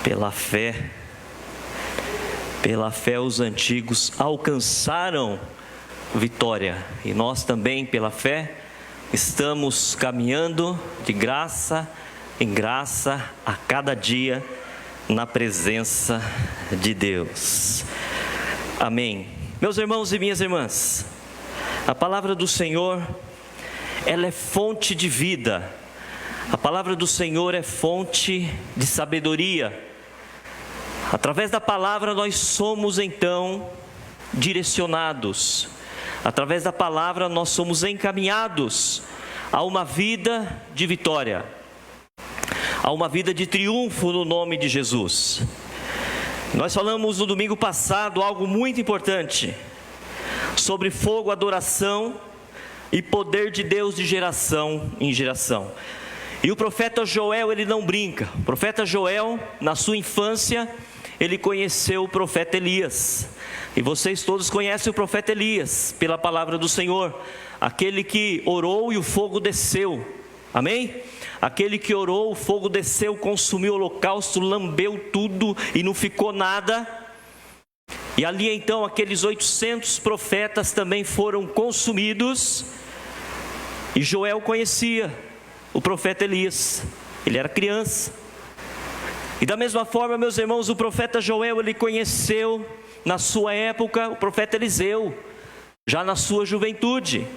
Pela fé os antigos alcançaram vitória, e nós também, pela fé, estamos caminhando de graça em graça a cada dia na presença de Deus. Amém. Meus irmãos e minhas irmãs, a palavra do Senhor, ela é fonte de vida. A palavra do Senhor é fonte de sabedoria. Através da palavra nós somos então direcionados. Através da palavra nós somos encaminhados a uma vida de vitória, a uma vida de triunfo no nome de Jesus. Nós falamos no domingo passado algo muito importante sobre fogo, adoração e poder de Deus de geração em geração. E o profeta Joel, ele não brinca. O profeta Joel, na sua infância, ele conheceu o profeta Elias. E vocês todos conhecem o profeta Elias pela palavra do Senhor. Aquele que orou e o fogo desceu. Amém? Aquele que orou, o fogo desceu, consumiu o holocausto, lambeu tudo e não ficou nada. E ali então aqueles 800 profetas também foram consumidos. E Joel conhecia o profeta Elias. Ele era criança. E da mesma forma, meus irmãos, o profeta Joel, ele conheceu na sua época o profeta Eliseu, já na sua juventude.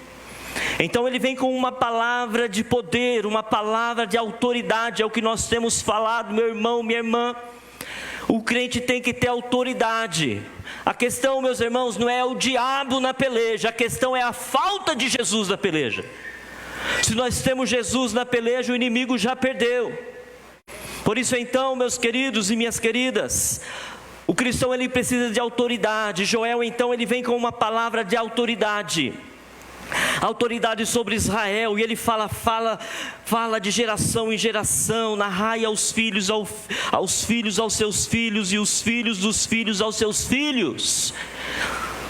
Então ele vem com uma palavra de poder, uma palavra de autoridade. É o que nós temos falado, meu irmão, minha irmã. O crente tem que ter autoridade. A questão, meus irmãos, não é o diabo na peleja, a questão é a falta de Jesus na peleja. Se nós temos Jesus na peleja, o inimigo já perdeu. Por isso então, meus queridos e minhas queridas, o cristão ele precisa de autoridade. Joel então ele vem com uma palavra de autoridade. Autoridade sobre Israel, e ele fala de geração em geração, narrai aos filhos aos seus filhos, e os filhos dos filhos aos seus filhos.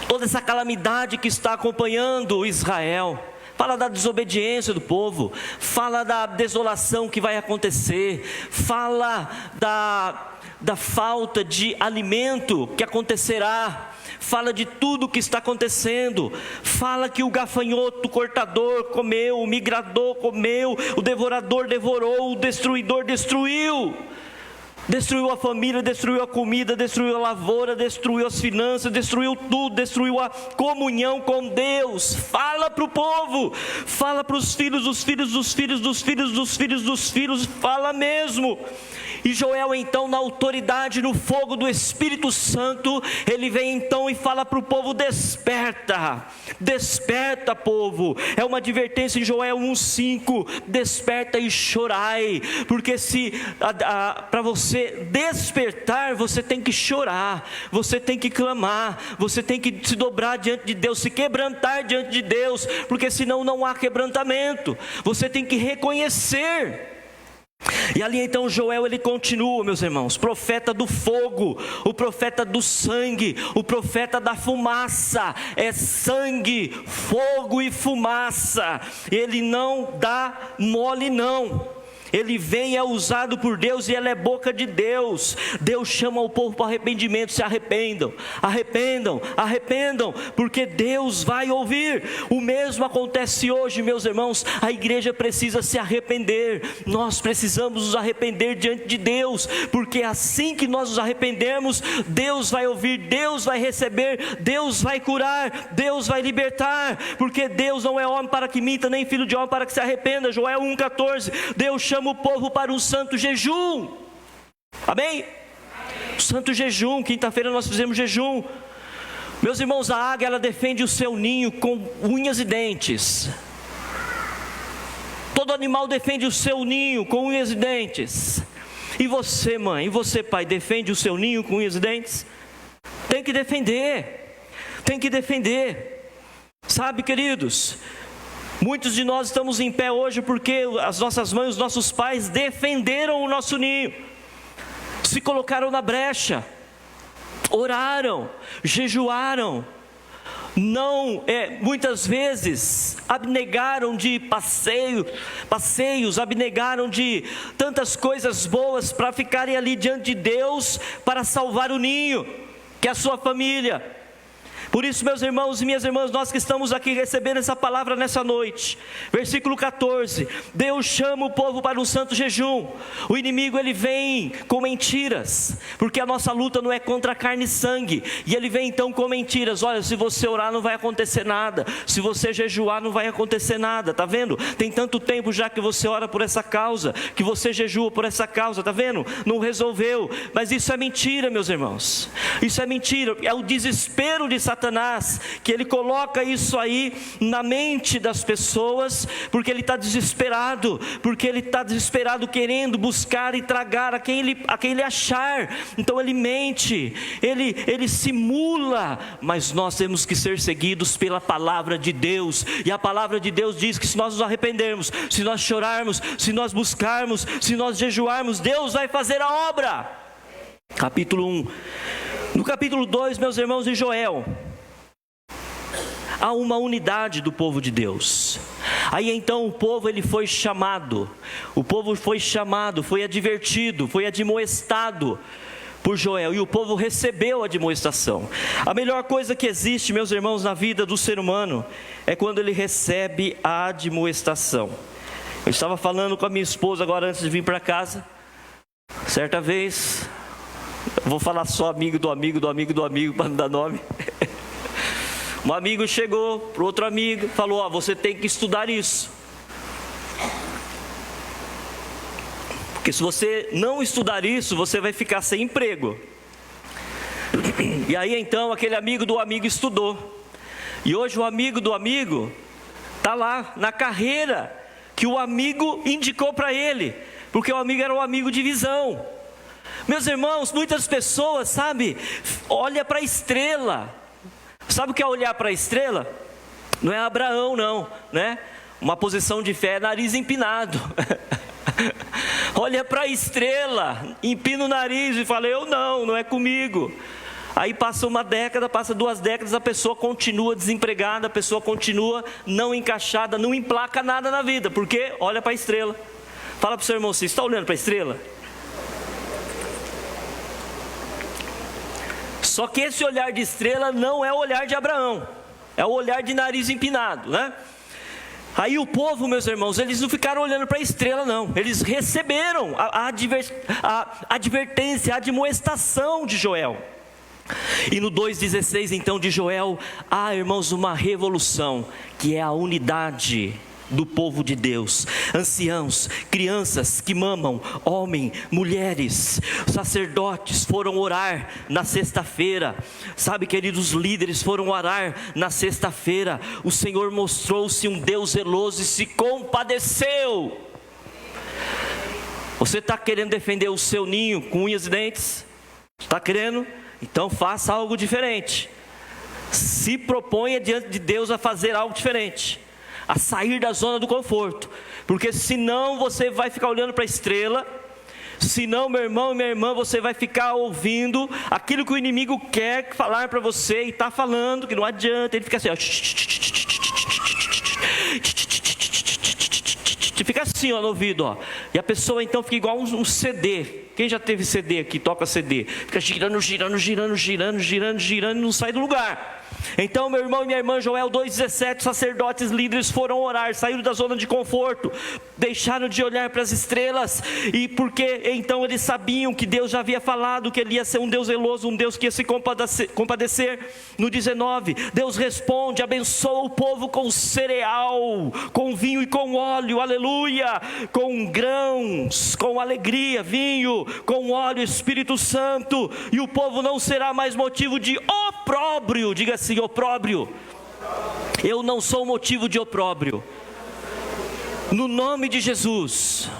Toda essa calamidade que está acompanhando Israel. Fala da desobediência do povo, fala da desolação que vai acontecer, fala da falta de alimento que acontecerá, fala de tudo que está acontecendo, fala que o gafanhoto, o cortador comeu, o migrador comeu, o devorador devorou, o destruidor destruiu. Destruiu a família, destruiu a comida, destruiu a lavoura, destruiu as finanças, destruiu tudo, destruiu a comunhão com Deus. Fala para o povo, fala para os filhos, dos filhos, dos filhos, dos filhos, dos filhos, dos filhos, fala mesmo. E Joel então, na autoridade, no fogo do Espírito Santo, ele vem então e fala para o povo: desperta, desperta povo. É uma advertência em Joel 1,5, desperta e chorai. Porque para você despertar, você tem que chorar, você tem que clamar, você tem que se dobrar diante de Deus, se quebrantar diante de Deus, porque senão não há quebrantamento. Você tem que reconhecer. E ali então Joel ele continua, meus irmãos, profeta do fogo, o profeta do sangue, o profeta da fumaça. É sangue, fogo e fumaça. Ele não dá mole não. Ele vem, é usado por Deus e ele é boca de Deus. Deus chama o povo para arrependimento. Se arrependam, arrependam, arrependam, porque Deus vai ouvir. O mesmo acontece hoje, meus irmãos. A igreja precisa se arrepender. Nós precisamos nos arrepender diante de Deus, porque assim que nós nos arrependermos, Deus vai ouvir, Deus vai receber, Deus vai curar, Deus vai libertar, porque Deus não é homem para que minta, nem filho de homem para que se arrependa. Joel 1,14. Deus chama o povo para um santo jejum. Amém? Santo jejum. Quinta-feira nós fizemos jejum. Meus irmãos, a águia ela defende o seu ninho com unhas e dentes. Todo animal defende o seu ninho com unhas e dentes. E você, mãe, e você, pai, defende o seu ninho com unhas e dentes? Tem que defender. Tem que defender. Sabe, queridos, muitos de nós estamos em pé hoje porque as nossas mães, os nossos pais defenderam o nosso ninho, se colocaram na brecha, oraram, jejuaram, muitas vezes abnegaram de passeios, abnegaram de tantas coisas boas para ficarem ali diante de Deus, para salvar o ninho, que é a sua família. Por isso, meus irmãos e minhas irmãs, nós que estamos aqui recebendo essa palavra nessa noite, versículo 14, Deus chama o povo para um santo jejum. O inimigo, ele vem com mentiras, porque a nossa luta não é contra carne e sangue, e ele vem então com mentiras. Olha, se você orar não vai acontecer nada, se você jejuar não vai acontecer nada, tá vendo? Tem tanto tempo já que você ora por essa causa, que você jejua por essa causa, tá vendo? Não resolveu. Mas isso é mentira, meus irmãos, isso é mentira, é o desespero de Satanás, que ele coloca isso aí na mente das pessoas, porque ele está desesperado, querendo buscar e tragar a quem ele achar. Então ele mente, ele simula, mas nós temos que ser seguidos pela palavra de Deus, e a palavra de Deus diz que se nós nos arrependermos, se nós chorarmos, se nós buscarmos, se nós jejuarmos, Deus vai fazer a obra. Capítulo 1. No capítulo 2, meus irmãos, de Joel, há uma unidade do povo de Deus. Aí então o povo foi chamado, foi advertido, foi admoestado por Joel, e o povo recebeu a admoestação. A melhor coisa que existe, meus irmãos, na vida do ser humano, é quando ele recebe a admoestação. Eu estava falando com a minha esposa agora antes de vir para casa, certa vez, vou falar só amigo do amigo para não dar nome. Um amigo chegou para outro amigo, falou: você tem que estudar isso, porque se você não estudar isso, você vai ficar sem emprego. E aí então aquele amigo do amigo estudou, e hoje o amigo do amigo está lá na carreira que o amigo indicou para ele, porque o amigo era um amigo de visão. Meus irmãos, muitas pessoas, olha para a estrela. Sabe o que é olhar para a estrela? Não é Abraão não, né? Uma posição de fé é nariz empinado. Olha para a estrela, empina o nariz e fala: eu não é comigo. Aí passa uma década, passa 2 décadas, a pessoa continua desempregada, a pessoa continua não encaixada, não emplaca nada na vida, porque olha para a estrela. Fala para o seu irmão: você está olhando para a estrela? Só que esse olhar de estrela não é o olhar de Abraão, é o olhar de nariz empinado, né? Aí o povo, meus irmãos, eles não ficaram olhando para a estrela não, eles receberam a advertência, a admoestação de Joel. E no 2,16 então de Joel, há, irmãos, uma revolução, que é a unidade do povo de Deus. Anciãos, crianças que mamam, homens, mulheres, sacerdotes foram orar na sexta-feira. Queridos, líderes foram orar na sexta-feira. O Senhor mostrou-se um Deus zeloso e se compadeceu. Você está querendo defender o seu ninho com unhas e dentes? Está querendo? Então faça algo diferente. Se proponha diante de Deus a fazer algo diferente, a sair da zona do conforto, porque senão você vai ficar olhando para a estrela, senão, meu irmão e minha irmã, você vai ficar ouvindo aquilo que o inimigo quer falar para você, e está falando, que não adianta, ele fica assim, ó, fica assim, ó, no ouvido, ó, e a pessoa então fica igual um CD. Quem já teve CD aqui, toca CD, fica girando, e não sai do lugar. Então, meu irmão e minha irmã, Joel 2,17, sacerdotes líderes foram orar, saíram da zona de conforto, deixaram de olhar para as estrelas, e porque então eles sabiam que Deus já havia falado que ele ia ser um Deus zeloso, um Deus que ia se compadecer. No 19, Deus responde, abençoa o povo com cereal, com vinho e com óleo, aleluia, com grãos, com alegria, vinho, com óleo, Espírito Santo, e o povo não será mais motivo de opróbrio. Diga assim: opróbrio. Eu não sou motivo de opróbrio, no nome de Jesus,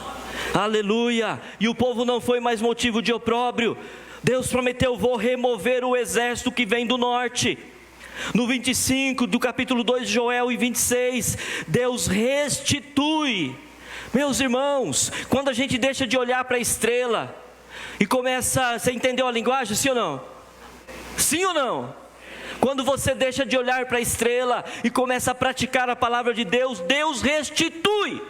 aleluia. E o povo não foi mais motivo de opróbrio. Deus prometeu: vou remover o exército que vem do norte. No 25 do capítulo 2 de Joel e 26, Deus restitui. Meus irmãos, quando a gente deixa de olhar para a estrela e começa, você entendeu a linguagem, sim ou não? Sim ou não? Quando você deixa de olhar para a estrela e começa a praticar a palavra de Deus, Deus restitui.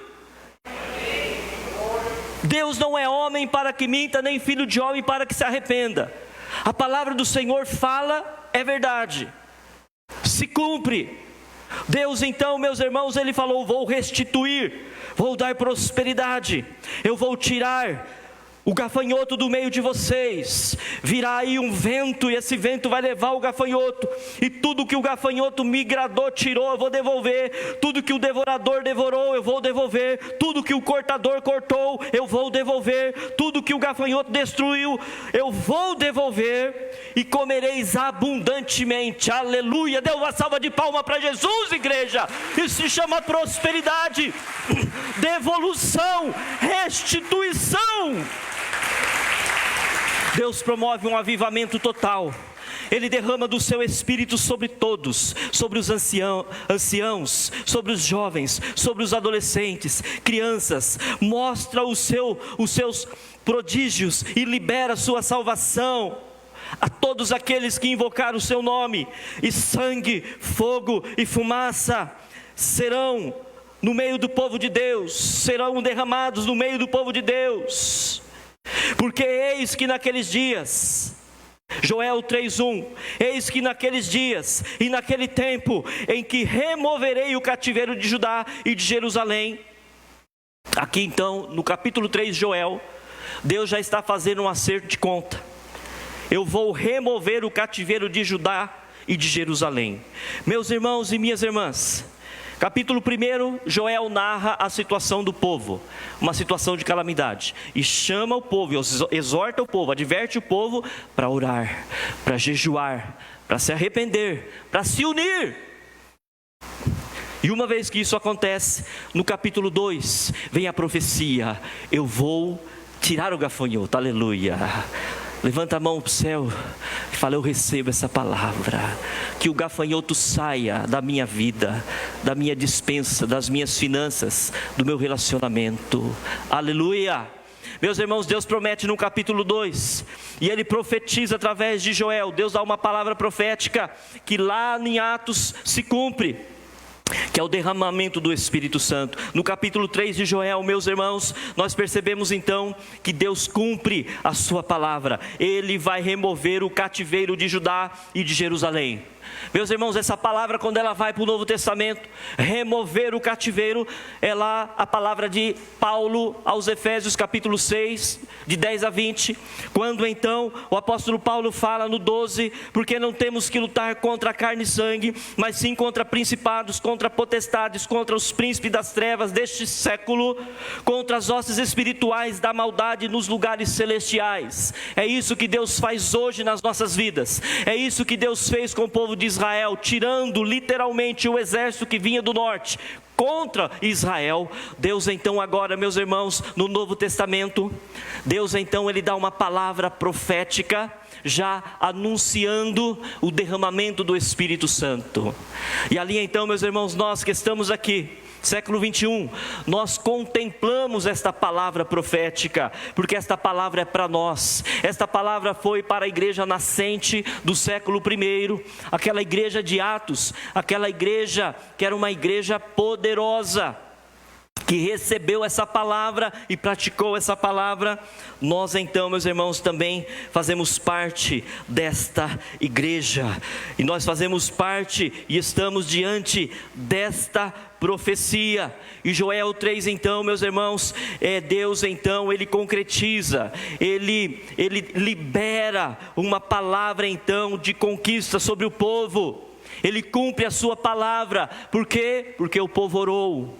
Deus não é homem para que minta, nem filho de homem para que se arrependa. A palavra do Senhor fala, é verdade, se cumpre. Deus então, meus irmãos, Ele falou: vou restituir, vou dar prosperidade, eu vou tirar o gafanhoto do meio de vocês. Virá aí um vento, e esse vento vai levar o gafanhoto, e tudo que o gafanhoto migrador tirou, eu vou devolver. Tudo que o devorador devorou, eu vou devolver. Tudo que o cortador cortou, eu vou devolver. Tudo que o gafanhoto destruiu, eu vou devolver, e comereis abundantemente. Aleluia! Dê uma salva de palmas para Jesus, igreja. Isso se chama prosperidade, devolução, restituição. Deus promove um avivamento total. Ele derrama do seu Espírito sobre todos, sobre os anciãos, sobre os jovens, sobre os adolescentes, crianças. Mostra os seus prodígios e libera a sua salvação a todos aqueles que invocaram o seu nome. E sangue, fogo e fumaça serão no meio do povo de Deus, serão derramados no meio do povo de Deus. Porque eis que naqueles dias, Joel 3:1, eis que naqueles dias e naquele tempo em que removerei o cativeiro de Judá e de Jerusalém. Aqui então, no capítulo 3 de Joel, Deus já está fazendo um acerto de conta. Eu vou remover o cativeiro de Judá e de Jerusalém. Meus irmãos e minhas irmãs, capítulo 1, Joel narra a situação do povo, uma situação de calamidade, e chama o povo, exorta o povo, adverte o povo para orar, para jejuar, para se arrepender, para se unir. E uma vez que isso acontece, no capítulo 2, vem a profecia: eu vou tirar o gafanhoto, aleluia. Levanta a mão para o céu e fala: eu recebo essa palavra, que o gafanhoto saia da minha vida, da minha despensa, das minhas finanças, do meu relacionamento, aleluia. Meus irmãos, Deus promete no capítulo 2, e Ele profetiza através de Joel. Deus dá uma palavra profética que lá em Atos se cumpre, que é o derramamento do Espírito Santo. No capítulo 3 de Joel, meus irmãos, nós percebemos então que Deus cumpre a sua palavra. Ele vai remover o cativeiro de Judá e de Jerusalém. Meus irmãos, essa palavra, quando ela vai para o Novo Testamento, remover o cativeiro, é lá a palavra de Paulo aos Efésios capítulo 6, de 10 a 20, quando então o apóstolo Paulo fala no 12, porque não temos que lutar contra a carne e sangue, mas sim contra principados, contra potestades, contra os príncipes das trevas deste século, contra as hostes espirituais da maldade nos lugares celestiais. É isso que Deus faz hoje nas nossas vidas, é isso que Deus fez com o povo de Israel, tirando literalmente o exército que vinha do norte contra Israel. Deus então agora, meus irmãos, no Novo Testamento, Deus então Ele dá uma palavra profética, já anunciando o derramamento do Espírito Santo. E ali então, meus irmãos, nós que estamos aqui, século 21, nós contemplamos esta palavra profética, porque esta palavra é para nós. Esta palavra foi para a igreja nascente do século 1, aquela igreja de Atos, aquela igreja que era uma igreja poderosa, que recebeu essa palavra e praticou essa palavra. Nós então, meus irmãos, também fazemos parte desta igreja, e nós fazemos parte e estamos diante desta profecia. E Joel 3 então, meus irmãos, Deus então, Ele concretiza, Ele libera uma palavra então de conquista sobre o povo. Ele cumpre a sua palavra. Por quê? Porque o povo orou,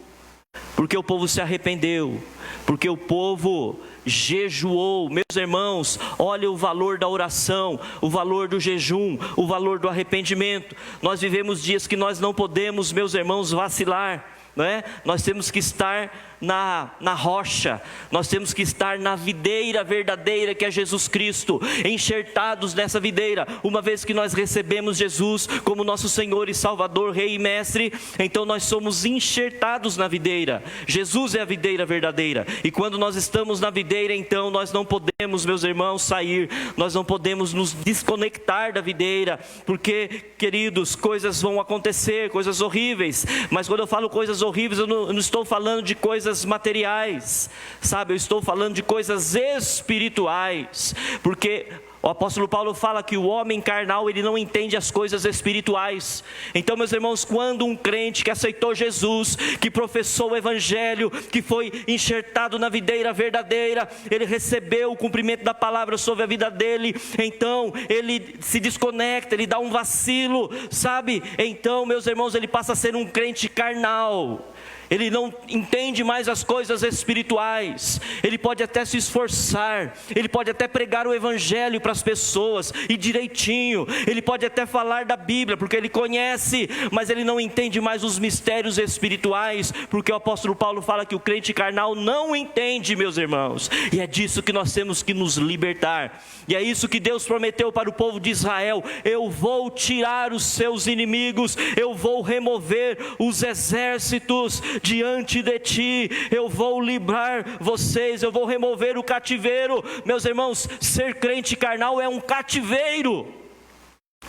porque o povo se arrependeu, porque o povo jejuou. Meus irmãos, olha o valor da oração, o valor do jejum, o valor do arrependimento. Nós vivemos dias que nós não podemos, meus irmãos, vacilar, não é? Nós temos que estar na rocha, nós temos que estar na videira verdadeira que é Jesus Cristo, enxertados nessa videira. Uma vez que nós recebemos Jesus como nosso Senhor e Salvador, Rei e Mestre, então nós somos enxertados na videira. Jesus é a videira verdadeira, e quando nós estamos na videira, então nós não podemos, meus irmãos, sair, nós não podemos nos desconectar da videira, porque, queridos, coisas vão acontecer, coisas horríveis. Mas quando eu falo coisas horríveis, eu não estou falando de coisas materiais, sabe? Eu estou falando de coisas espirituais, porque o apóstolo Paulo fala que o homem carnal, ele não entende as coisas espirituais. Então, meus irmãos, quando um crente que aceitou Jesus, que professou o evangelho, que foi enxertado na videira verdadeira, ele recebeu o cumprimento da palavra sobre a vida dele, então ele se desconecta, ele dá um vacilo, sabe? Então, meus irmãos, ele passa a ser um crente carnal. Ele não entende mais as coisas espirituais. Ele pode até se esforçar, ele pode até pregar o evangelho para as pessoas, e direitinho, ele pode até falar da Bíblia, porque ele conhece, mas ele não entende mais os mistérios espirituais, porque o apóstolo Paulo fala que o crente carnal não entende, meus irmãos, e é disso que nós temos que nos libertar, e é isso que Deus prometeu para o povo de Israel: eu vou tirar os seus inimigos, eu vou remover os exércitos diante de ti, eu vou livrar vocês, eu vou remover o cativeiro. Meus irmãos, ser crente carnal é um cativeiro,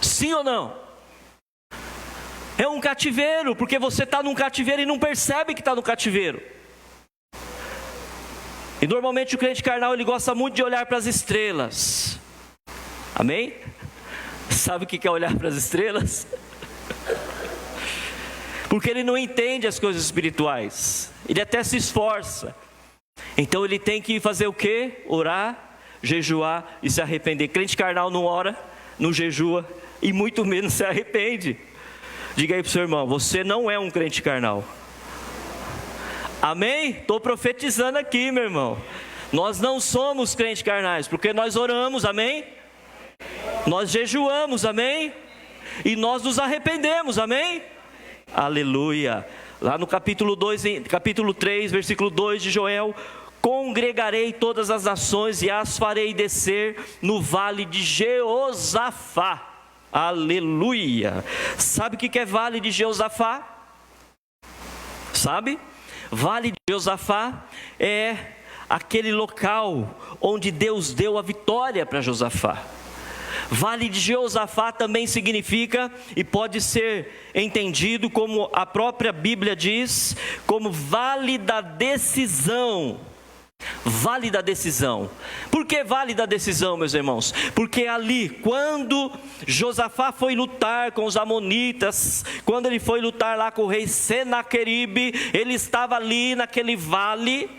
sim ou não? É um cativeiro, porque você está num cativeiro e não percebe que está no cativeiro. E normalmente o crente carnal, ele gosta muito de olhar para as estrelas, amém? Sabe o que é olhar para as estrelas? Porque ele não entende as coisas espirituais, ele até se esforça, então ele tem que fazer o quê? Orar, jejuar e se arrepender. Crente carnal não ora, não jejua e muito menos se arrepende. Diga aí para o seu irmão: você não é um crente carnal. Amém? Estou profetizando aqui, meu irmão. Nós não somos crentes carnais, porque nós oramos, amém? Nós jejuamos, amém? E nós nos arrependemos, amém? Aleluia. Lá no capítulo 3, versículo 2 de Joel: congregarei todas as nações e as farei descer no vale de Jeosafá. Aleluia. Sabe o que é vale de Jeosafá? Sabe? Vale de Jeosafá é aquele local onde Deus deu a vitória para Josafá. Vale de Jeosafá também significa, e pode ser entendido como a própria Bíblia diz, como vale da decisão. Vale da decisão. Por que vale da decisão, meus irmãos? Porque ali, quando Josafá foi lutar com os amonitas, quando ele foi lutar lá com o rei Senaqueribe, ele estava ali naquele vale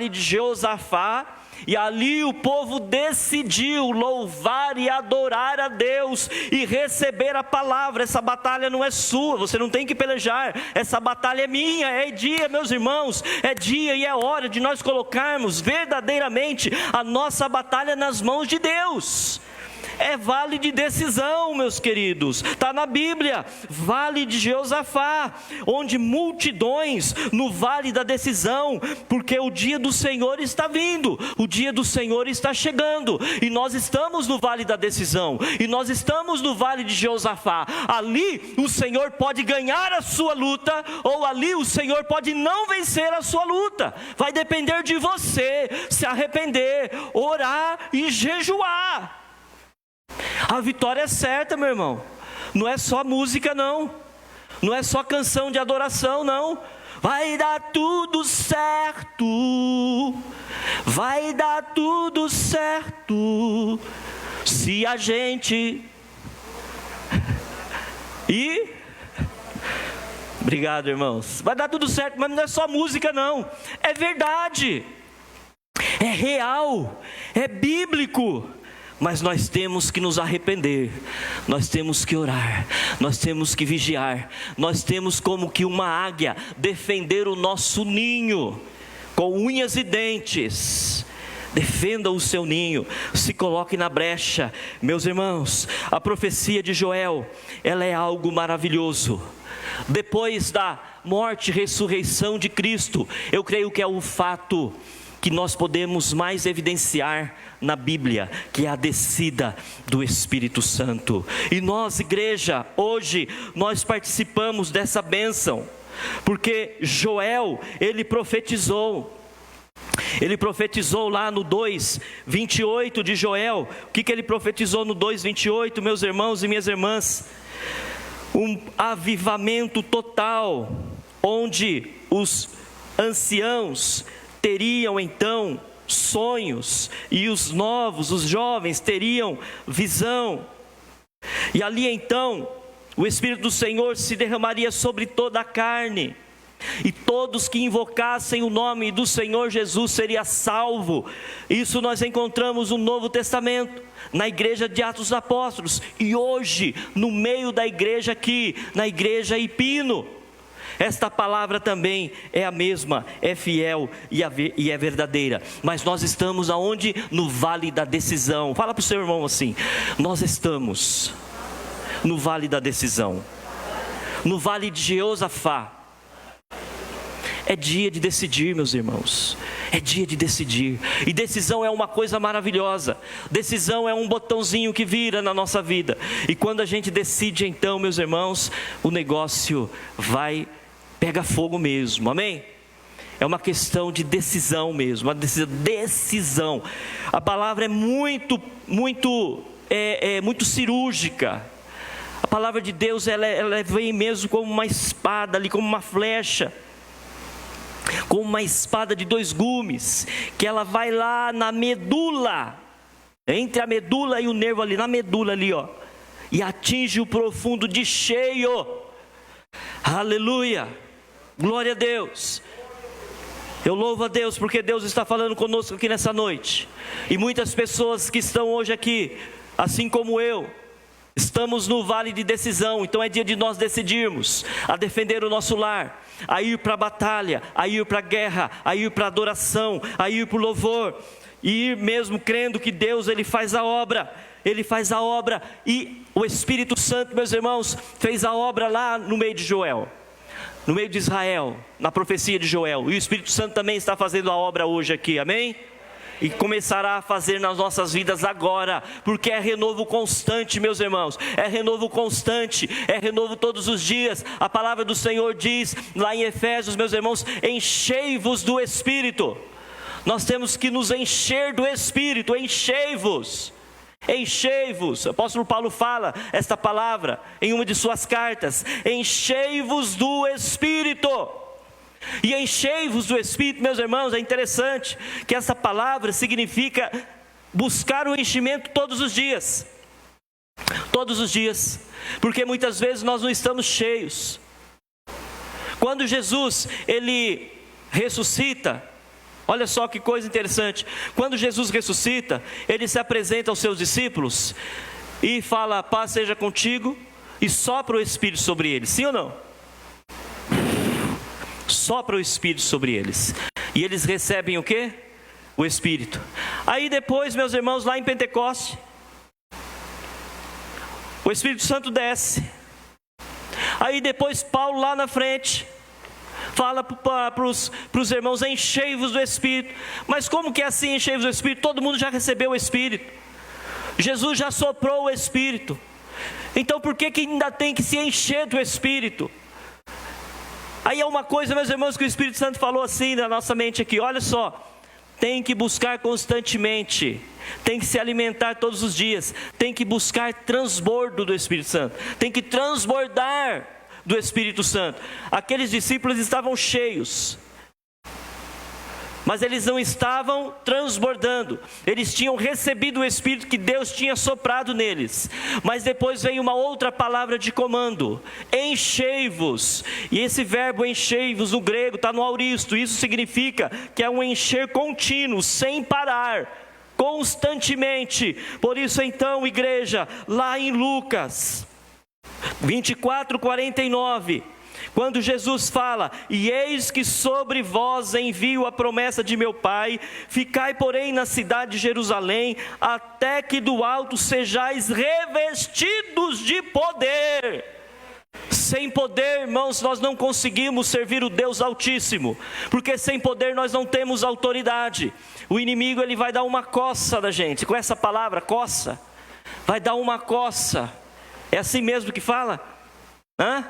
de Jeosafá. E ali o povo decidiu louvar e adorar a Deus e receber a palavra. Essa batalha não é sua, você não tem que pelejar. Essa batalha é minha, é dia, meus irmãos. É dia e é hora de nós colocarmos verdadeiramente a nossa batalha nas mãos de Deus. É vale de decisão, meus queridos, está na Bíblia, vale de Jeosafá, onde multidões no vale da decisão, porque o dia do Senhor está vindo, o dia do Senhor está chegando, e nós estamos no vale da decisão, e nós estamos no vale de Jeosafá. Ali o Senhor pode ganhar a sua luta, ou ali o Senhor pode não vencer a sua luta, vai depender de você se arrepender, orar e jejuar. A vitória é certa, meu irmão. Não é só música, não. Não é só canção de adoração, não. Vai dar tudo certo. Vai dar tudo certo. Se a gente... Obrigado, irmãos. Vai dar tudo certo, mas não é só música, não. É verdade. É real. É bíblico. Mas nós temos que nos arrepender, nós temos que orar, nós temos que vigiar, nós temos como que uma águia defender o nosso ninho, com unhas e dentes. Defenda o seu ninho, se coloque na brecha. Meus irmãos, a profecia de Joel, ela é algo maravilhoso. depois da morte e ressurreição de Cristo, eu creio que é o fato que nós podemos mais evidenciar na Bíblia, que é a descida do Espírito Santo. E nós, igreja, hoje nós participamos dessa bênção, porque Joel, ele profetizou lá no 2:28 de Joel. O que ele profetizou no 2:28, meus irmãos e minhas irmãs? Um avivamento total, onde os anciãos teriam então sonhos, e os jovens teriam visão. E ali então, o Espírito do Senhor se derramaria sobre toda a carne, e todos que invocassem o nome do Senhor Jesus seria salvo. Isso nós encontramos no Novo Testamento, na igreja de Atos dos Apóstolos, e hoje no meio da igreja aqui, na igreja Ipino. Esta palavra também é a mesma, é fiel e é verdadeira. Mas nós estamos aonde? No vale da decisão. Fala para o seu irmão assim: nós estamos no vale da decisão, no vale de Jeosafá. É dia de decidir, meus irmãos. É dia de decidir. E decisão é uma coisa maravilhosa. Decisão é um botãozinho que vira na nossa vida. E quando a gente decide, então, meus irmãos, o negócio pega fogo mesmo. Amém? É uma questão de decisão mesmo. Uma decisão. A palavra é muito cirúrgica. A palavra de Deus, ela vem mesmo como uma espada ali, como uma flecha, com uma espada de 2 gumes, que ela vai lá na medula, entre a medula e o nervo ali, na medula ali, ó, e atinge o profundo de cheio. Aleluia, glória a Deus. Eu louvo a Deus, porque Deus está falando conosco aqui nessa noite, e muitas pessoas que estão hoje aqui, assim como eu, estamos no vale de decisão. Então é dia de nós decidirmos a defender o nosso lar, a ir para a batalha, a ir para a guerra, a ir para a adoração, a ir para o louvor, e ir mesmo crendo que Deus, Ele faz a obra. E o Espírito Santo, meus irmãos, fez a obra lá no meio de Joel, no meio de Israel, na profecia de Joel. E o Espírito Santo também está fazendo a obra hoje aqui, amém? E começará a fazer nas nossas vidas agora, porque é renovo constante, meus irmãos, é renovo constante, é renovo todos os dias. A palavra do Senhor diz lá em Efésios, meus irmãos, enchei-vos do Espírito. Nós temos que nos encher do Espírito, enchei-vos. O apóstolo Paulo fala esta palavra em uma de suas cartas: enchei-vos do Espírito. E enchei-vos do Espírito, meus irmãos, é interessante que essa palavra significa buscar o enchimento todos os dias, porque muitas vezes nós não estamos cheios. Quando Jesus, Ele ressuscita, olha só que coisa interessante, quando Jesus ressuscita, Ele se apresenta aos seus discípulos e fala: paz seja contigo, e sopra o Espírito sobre eles, sim ou não? Sopra o Espírito sobre eles, e eles recebem o quê? O Espírito. Aí depois, meus irmãos, lá em Pentecoste, o Espírito Santo desce. Aí depois Paulo lá na frente fala para os irmãos: enchei-vos do Espírito. Mas como que é assim, enchei-vos do Espírito? Todo mundo já recebeu o Espírito, Jesus já soprou o Espírito. Então por que ainda tem que se encher do Espírito? Aí é uma coisa, meus irmãos, que o Espírito Santo falou assim na nossa mente aqui: olha só, tem que buscar constantemente, tem que se alimentar todos os dias, tem que buscar transbordo do Espírito Santo, tem que transbordar do Espírito Santo. Aqueles discípulos estavam cheios, mas eles não estavam transbordando. Eles tinham recebido o Espírito que Deus tinha soprado neles, mas depois veio uma outra palavra de comando: enchei-vos. E esse verbo enchei-vos no grego está no auristo. Isso significa que é um encher contínuo, sem parar, constantemente. Por isso então, igreja, lá em Lucas 24:49, quando Jesus fala: e eis que sobre vós envio a promessa de meu Pai, ficai porém na cidade de Jerusalém, até que do alto sejais revestidos de poder. Sem poder, irmãos, nós não conseguimos servir o Deus Altíssimo, porque sem poder nós não temos autoridade. O inimigo, ele vai dar uma coça na gente, com essa palavra, coça, vai dar uma coça. É assim mesmo que fala? Hã?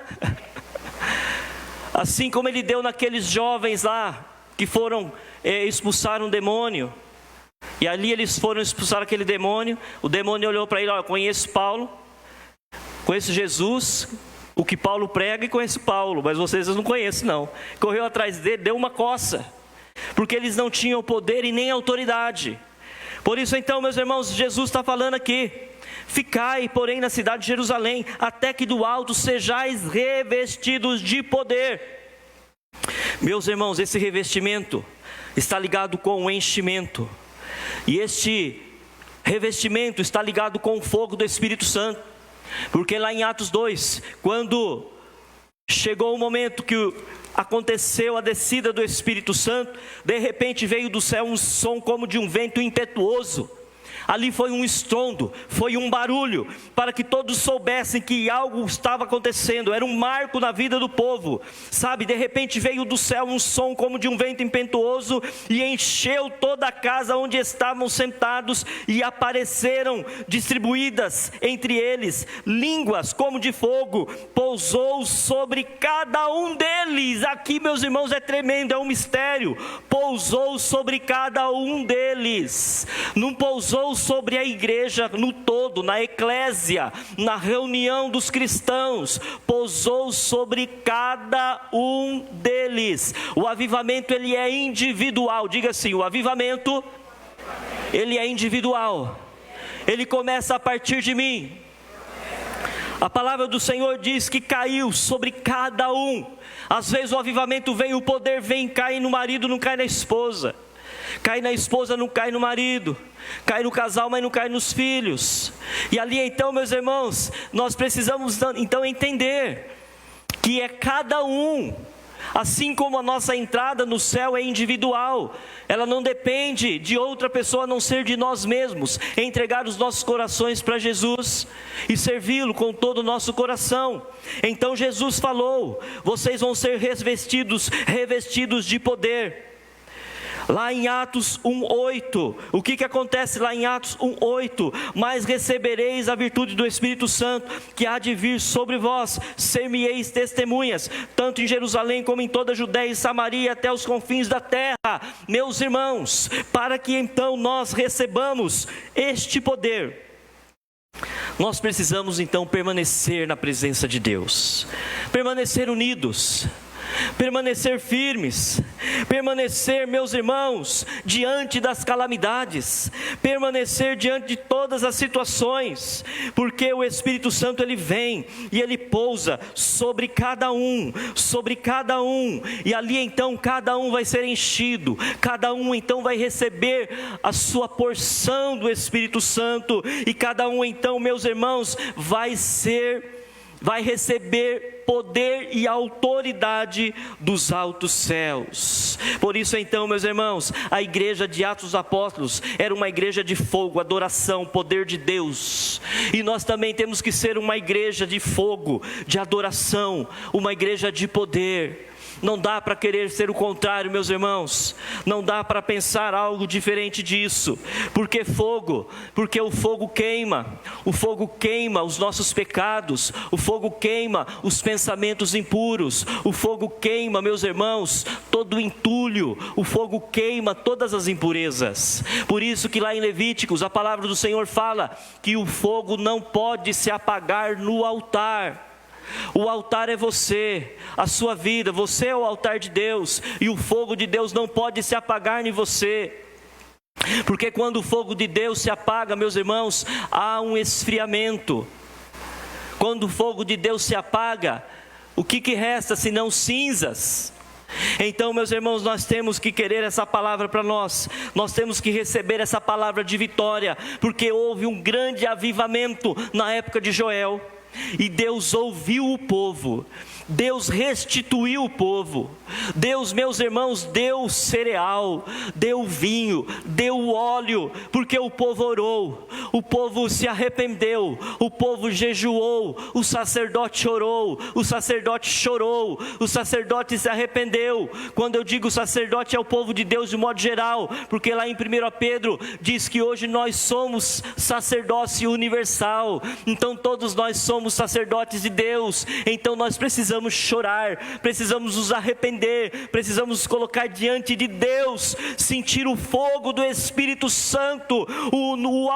Assim como ele deu naqueles jovens lá, que foram expulsar um demônio. E ali eles foram expulsar aquele demônio. O demônio olhou para ele: olha, conheço Paulo, conheço Jesus, o que Paulo prega, e conheço Paulo, mas vocês não conhecem não. Correu atrás dele, deu uma coça, porque eles não tinham poder e nem autoridade. Por isso então, meus irmãos, Jesus está falando aqui: ficai, porém, na cidade de Jerusalém, até que do alto sejais revestidos de poder. Meus irmãos, esse revestimento está ligado com o enchimento. E este revestimento está ligado com o fogo do Espírito Santo. Porque lá em Atos 2, quando chegou o momento que aconteceu a descida do Espírito Santo, de repente veio do céu um som como de um vento impetuoso. Ali foi um estrondo, foi um barulho, para que todos soubessem que algo estava acontecendo. Era um marco na vida do povo, sabe? De repente veio do céu um som como de um vento impetuoso e encheu toda a casa onde estavam sentados, e apareceram distribuídas entre eles línguas como de fogo, pousou sobre cada um deles. Aqui, meus irmãos, é tremendo, é um mistério. Pousou sobre cada um deles. Não pousou sobre a igreja no todo, na eclésia, na reunião dos cristãos. Pousou sobre cada um deles. O avivamento, ele é individual. Diga assim: o avivamento, ele é individual. Ele começa a partir de mim. A palavra do Senhor diz que caiu sobre cada um. Às vezes o avivamento vem, o poder vem, cai no marido, não cai na esposa. Cai na esposa, não cai no marido. Cai no casal, mas não cai nos filhos. E ali então, meus irmãos, nós precisamos então entender que é cada um. Assim como a nossa entrada no céu é individual, ela não depende de outra pessoa a não ser de nós mesmos. Entregar os nossos corações para Jesus e servi-lo com todo o nosso coração. Então Jesus falou: vocês vão ser revestidos de poder. Lá em Atos 1:8, o que acontece lá em Atos 1:8? Mas recebereis a virtude do Espírito Santo, que há de vir sobre vós, ser-me-eis testemunhas, tanto em Jerusalém como em toda a Judéia e Samaria, até os confins da terra. Meus irmãos, para que então nós recebamos este poder, nós precisamos então permanecer na presença de Deus, permanecer unidos, permanecer firmes, permanecer, meus irmãos, diante das calamidades, permanecer diante de todas as situações, porque o Espírito Santo, ele vem e ele pousa sobre cada um, e ali então cada um vai ser enchido, cada um então vai receber a sua porção do Espírito Santo, e cada um então, meus irmãos, vai receber poder e autoridade dos altos céus. Por isso então, meus irmãos, a igreja de Atos dos Apóstolos era uma igreja de fogo, adoração, poder de Deus. E nós também temos que ser uma igreja de fogo, de adoração, uma igreja de poder. Não dá para querer ser o contrário, meus irmãos. Não dá para pensar algo diferente disso. Porque o fogo queima. O fogo queima os nossos pecados. O fogo queima os pensamentos impuros. O fogo queima, meus irmãos, todo o entulho. O fogo queima todas as impurezas. Por isso que lá em Levíticos a palavra do Senhor fala que o fogo não pode se apagar no altar. O altar é você, a sua vida, você é o altar de Deus, e o fogo de Deus não pode se apagar em você, porque quando o fogo de Deus se apaga, meus irmãos, há um esfriamento. Quando o fogo de Deus se apaga, o que resta senão cinzas? Então, meus irmãos, nós temos que querer essa palavra para nós temos que receber essa palavra de vitória, porque houve um grande avivamento na época de Joel. e Deus ouviu o povo. Deus restituiu o povo. Deus, meus irmãos, deu cereal, deu vinho, deu óleo, porque o povo orou, o povo se arrependeu, o povo jejuou, o sacerdote orou, o sacerdote chorou, o sacerdote se arrependeu. Quando eu digo sacerdote, é o povo de Deus de modo geral, porque lá em 1 Pedro diz que hoje nós somos sacerdócio universal. Então todos nós somos sacerdotes de Deus. Então nós precisamos chorar, precisamos nos arrepender, precisamos nos colocar diante de Deus, sentir o fogo do Espírito Santo. O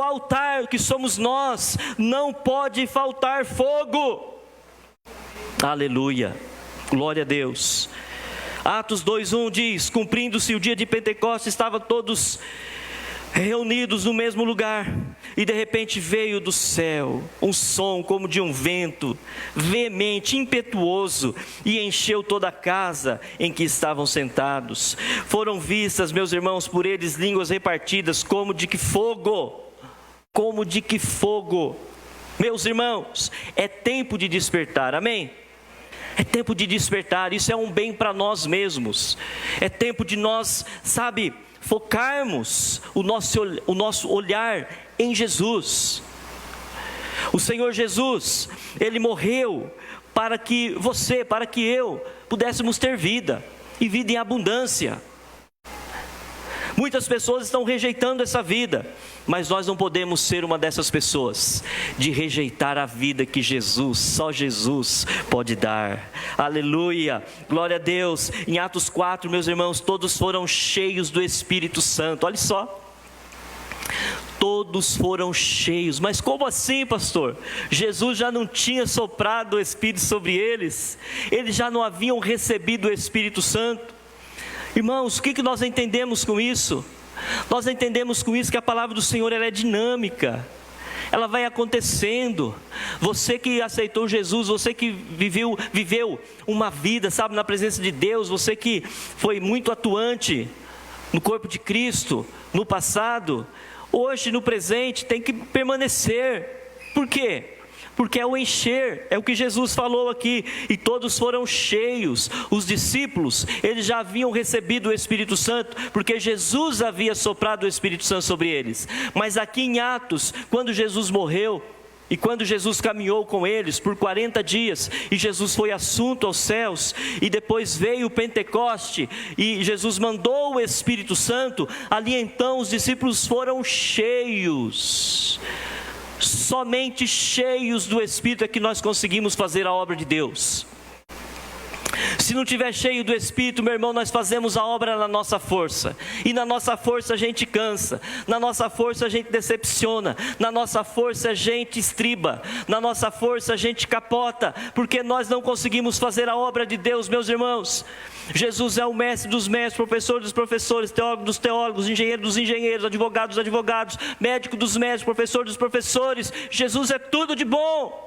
altar que somos nós, não pode faltar fogo. Aleluia, glória a Deus. Atos 2:1 diz: cumprindo-se o dia de Pentecostes, estavam todos reunidos no mesmo lugar, e de repente veio do céu um som como de um vento veemente, impetuoso, e encheu toda a casa em que estavam sentados. Foram vistas, meus irmãos, por eles línguas repartidas como de que fogo, como de que fogo. Meus irmãos, é tempo de despertar, amém? É tempo de despertar, isso é um bem para nós mesmos. É tempo de nós, focarmos o nosso olhar em Jesus. O Senhor Jesus, Ele morreu para que você, para que eu pudéssemos ter vida, e vida em abundância. Muitas pessoas estão rejeitando essa vida, mas nós não podemos ser uma dessas pessoas, de rejeitar a vida que Jesus, só Jesus pode dar. Aleluia, glória a Deus. Em Atos 4, meus irmãos, todos foram cheios do Espírito Santo. Olha só, todos foram cheios. Mas como assim, pastor? Jesus já não tinha soprado o Espírito sobre eles? Eles já não haviam recebido o Espírito Santo? Irmãos, o que nós entendemos com isso? Nós entendemos com isso que a palavra do Senhor, ela é dinâmica, ela vai acontecendo. Você que aceitou Jesus, você que viveu uma vida, na presença de Deus, você que foi muito atuante no corpo de Cristo, no passado, hoje, no presente, tem que permanecer. Por quê? Porque é o encher, é o que Jesus falou aqui, e todos foram cheios. Os discípulos, eles já haviam recebido o Espírito Santo, porque Jesus havia soprado o Espírito Santo sobre eles. Mas aqui em Atos, quando Jesus morreu, e quando Jesus caminhou com eles por 40 dias, e Jesus foi assunto aos céus, e depois veio o Pentecoste, e Jesus mandou o Espírito Santo, ali então os discípulos foram cheios. Somente cheios do Espírito é que nós conseguimos fazer a obra de Deus. Se não tiver cheio do Espírito, meu irmão, nós fazemos a obra na nossa força, e na nossa força a gente cansa, na nossa força a gente decepciona, na nossa força a gente estriba, na nossa força a gente capota, porque nós não conseguimos fazer a obra de Deus, meus irmãos. Jesus é o mestre dos mestres, professor dos professores, teólogo dos teólogos, engenheiro dos engenheiros, advogado dos advogados, médico dos médicos, professor dos professores. Jesus é tudo de bom.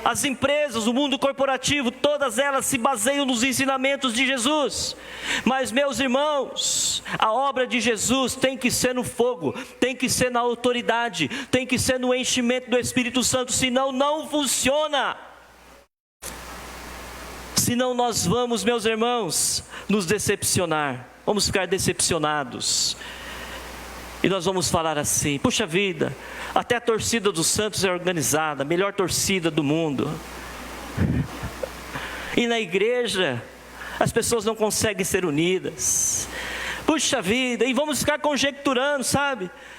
As empresas, o mundo corporativo, todas elas se baseiam nos ensinamentos de Jesus. Mas, meus irmãos, a obra de Jesus tem que ser no fogo, tem que ser na autoridade, tem que ser no enchimento do Espírito Santo, senão não funciona. Senão nós vamos, meus irmãos, nos decepcionar, vamos ficar decepcionados. E nós vamos falar assim: puxa vida, até a torcida dos santos é organizada, a melhor torcida do mundo. E na igreja, as pessoas não conseguem ser unidas. Puxa vida, e vamos ficar conjecturando,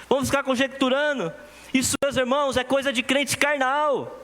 Vamos ficar conjecturando. Isso, meus irmãos, é coisa de crente carnal,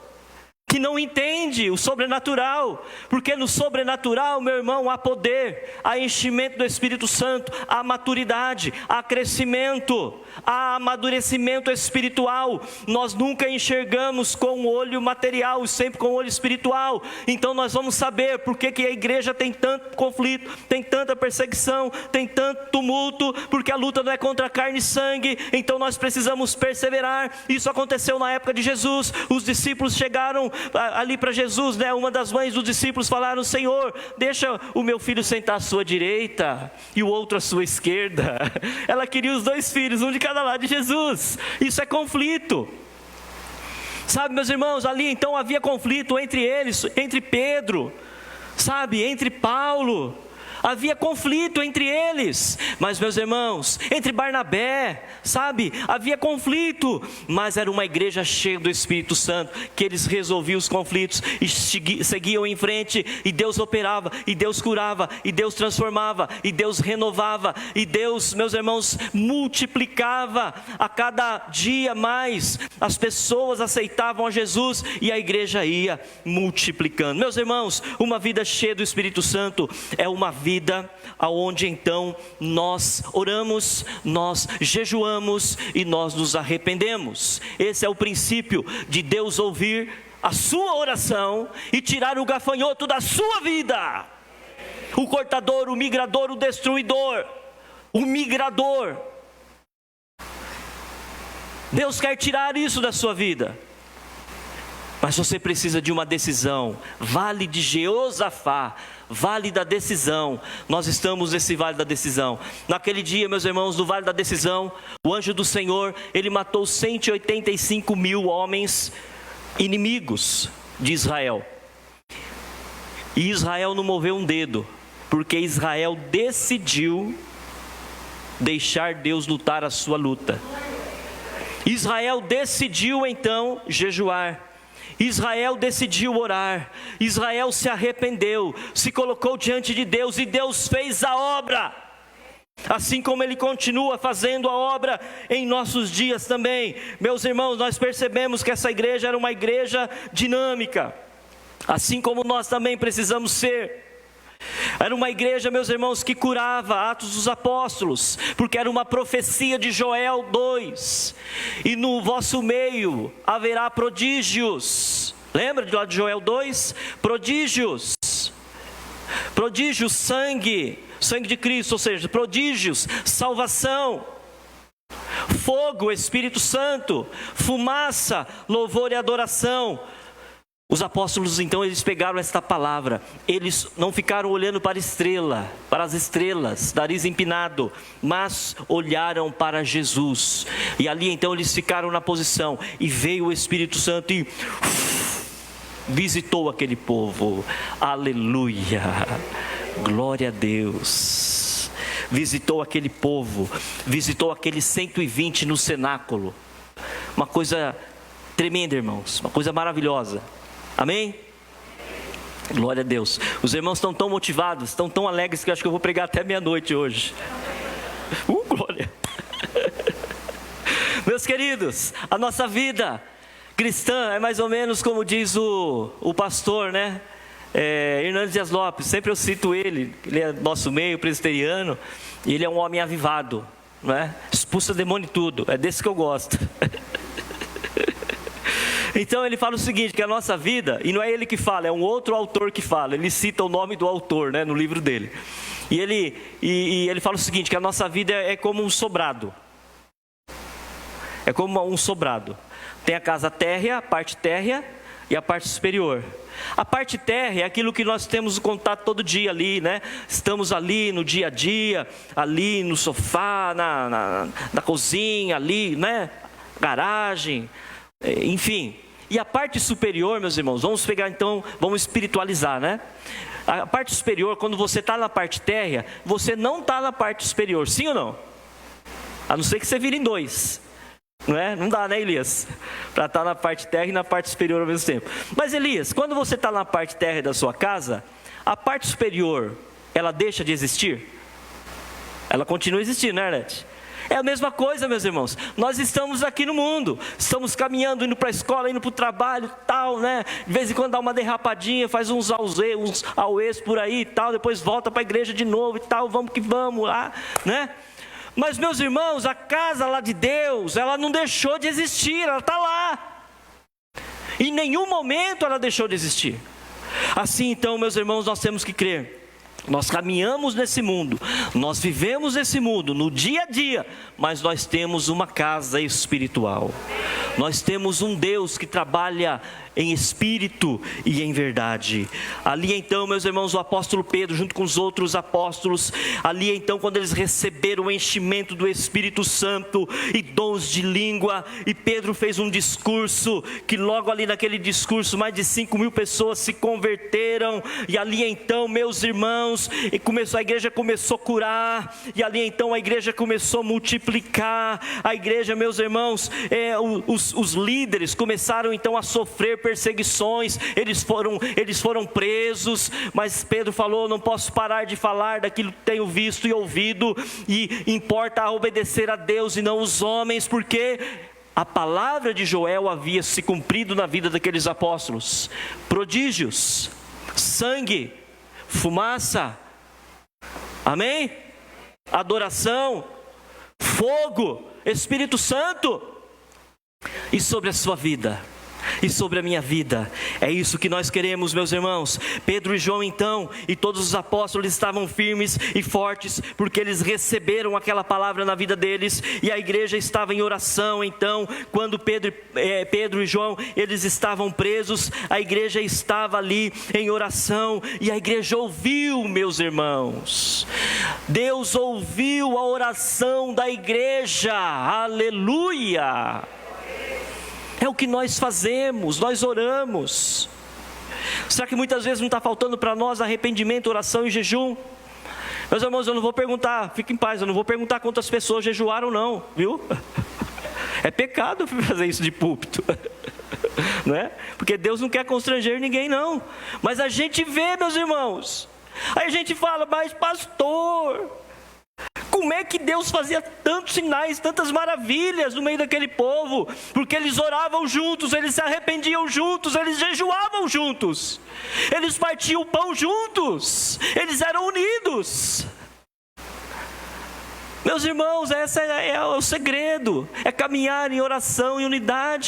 que não entende o sobrenatural, porque no sobrenatural, meu irmão, há poder, há enchimento do Espírito Santo, há maturidade, há crescimento, há amadurecimento espiritual. Nós nunca enxergamos com o olho material, sempre com o olho espiritual. Então nós vamos saber por que a igreja tem tanto conflito, tem tanta perseguição, tem tanto tumulto, porque a luta não é contra carne e sangue. Então nós precisamos perseverar. Isso aconteceu na época de Jesus. Os discípulos chegaram ali para Jesus, uma das mães dos discípulos falaram: Senhor, deixa o meu filho sentar à sua direita e o outro à sua esquerda. Ela queria os dois filhos, um de cada lado de Jesus. Isso é conflito. Sabe, meus irmãos, ali então havia conflito entre eles, entre Pedro, sabe, entre Paulo. Havia conflito entre eles, mas meus irmãos, entre Barnabé, sabe, havia conflito, mas era uma igreja cheia do Espírito Santo, que eles resolviam os conflitos e seguiam em frente, e Deus operava, e Deus curava, e Deus transformava, e Deus renovava, e Deus, meus irmãos, multiplicava a cada dia mais, as pessoas aceitavam a Jesus, e a igreja ia multiplicando. Meus irmãos, uma vida cheia do Espírito Santo é uma vida aonde então nós oramos, nós jejuamos e nós nos arrependemos. Esse é o princípio de Deus ouvir a sua oração e tirar o gafanhoto da sua vida. O cortador, o migrador, o destruidor, o migrador. Deus quer tirar isso da sua vida. Mas você precisa de uma decisão. Vale de Jeosafá, vale da decisão. Nós estamos nesse vale da decisão. Naquele dia, meus irmãos, no vale da decisão, o anjo do Senhor, ele matou 185 mil homens inimigos de Israel. E Israel não moveu um dedo, porque Israel decidiu deixar Deus lutar a sua luta. Israel decidiu então jejuar. Israel decidiu orar, Israel se arrependeu, se colocou diante de Deus e Deus fez a obra, assim como Ele continua fazendo a obra em nossos dias também. Meus irmãos, nós percebemos que essa igreja era uma igreja dinâmica, assim como nós também precisamos ser. Era uma igreja, meus irmãos, que curava, Atos dos Apóstolos, porque era uma profecia de Joel 2, e no vosso meio haverá prodígios. Lembra de lá de Joel 2? Prodígios, sangue de Cristo, ou seja, prodígios, salvação, fogo, Espírito Santo, fumaça, louvor e adoração. Os apóstolos então, eles pegaram esta palavra, eles não ficaram olhando para as estrelas, nariz empinado, mas olharam para Jesus, e ali então eles ficaram na posição, e veio o Espírito Santo e visitou aquele povo. Aleluia, glória a Deus. Visitou aquele povo, visitou aqueles 120 no cenáculo, uma coisa tremenda, irmãos, uma coisa maravilhosa. Amém? Glória a Deus. Os irmãos estão tão motivados, estão tão alegres, que eu acho que eu vou pregar até meia-noite hoje. Glória. Meus queridos, a nossa vida cristã é mais ou menos como diz o pastor, né? Hernandes Dias Lopes, sempre eu cito ele é nosso meio presbiteriano, e ele é um homem avivado, né? Expulsa demônio e tudo, é desse que eu gosto. Então ele fala o seguinte, que a nossa vida, e não é ele que fala, é um outro autor que fala, ele cita o nome do autor, né, no livro dele, e ele fala o seguinte, que a nossa vida é como um sobrado, tem a casa térrea, a parte térrea e a parte superior. A parte térrea é aquilo que nós temos contato todo dia ali, né? Estamos ali no dia a dia, ali no sofá, na cozinha, ali, né? Garagem, enfim. E a parte superior, meus irmãos, vamos pegar então, vamos espiritualizar, né? A parte superior, quando você está na parte térrea, você não está na parte superior, sim ou não? A não ser que você vire em dois, não é? Não dá, né, Elias? Para estar na parte térrea e na parte superior ao mesmo tempo. Mas Elias, quando você está na parte térrea da sua casa, a parte superior, ela deixa de existir? Ela continua existindo, né, Arlete? É a mesma coisa, meus irmãos. Nós estamos aqui no mundo, estamos caminhando, indo para a escola, indo para o trabalho, tal, né? De vez em quando dá uma derrapadinha, faz uns auês por aí e tal, depois volta para a igreja de novo e tal, vamos que vamos lá, né? Mas, meus irmãos, a casa lá de Deus, ela não deixou de existir, ela está lá. Em nenhum momento ela deixou de existir. Assim, então, meus irmãos, nós temos que crer Nós caminhamos nesse mundo, nós vivemos nesse mundo, no dia a dia, mas nós temos uma casa espiritual. Nós temos um Deus que trabalha em espírito e em verdade. Ali então, meus irmãos, o apóstolo Pedro, junto com os outros apóstolos, ali então, quando eles receberam o enchimento do Espírito Santo e dons de língua, e Pedro fez um discurso, que logo ali naquele discurso, mais de 5.000 pessoas se converteram, e ali então, meus irmãos, a igreja começou a curar, e ali então a igreja começou a multiplicar, a igreja, meus irmãos, os líderes começaram então a sofrer perseguições, eles foram presos, mas Pedro falou: não posso parar de falar daquilo que tenho visto e ouvido, e importa obedecer a Deus e não os homens, porque a palavra de Joel havia se cumprido na vida daqueles apóstolos. Prodígios, sangue, fumaça, amém? Adoração, fogo, Espírito Santo, e sobre a sua vida, e sobre a minha vida. É isso que nós queremos, meus irmãos. Pedro e João então, e todos os apóstolos estavam firmes e fortes, porque eles receberam aquela palavra na vida deles, e a igreja estava em oração. Então, quando Pedro e João, eles estavam presos, a igreja estava ali em oração, e a igreja ouviu, meus irmãos. Deus ouviu a oração da igreja, aleluia. É o que nós fazemos, nós oramos. Será que muitas vezes não está faltando para nós arrependimento, oração e jejum? Meus irmãos, eu não vou perguntar, fique em paz, eu não vou perguntar quantas pessoas jejuaram não, viu? É pecado fazer isso de púlpito, não é? Porque Deus não quer constranger ninguém não. Mas a gente vê, meus irmãos, aí a gente fala: mas pastor, como é que Deus fazia tantos sinais, tantas maravilhas no meio daquele povo? Porque eles oravam juntos, eles se arrependiam juntos, eles jejuavam juntos, eles partiam o pão juntos, eles eram unidos. Meus irmãos, esse é o segredo, é caminhar em oração e unidade.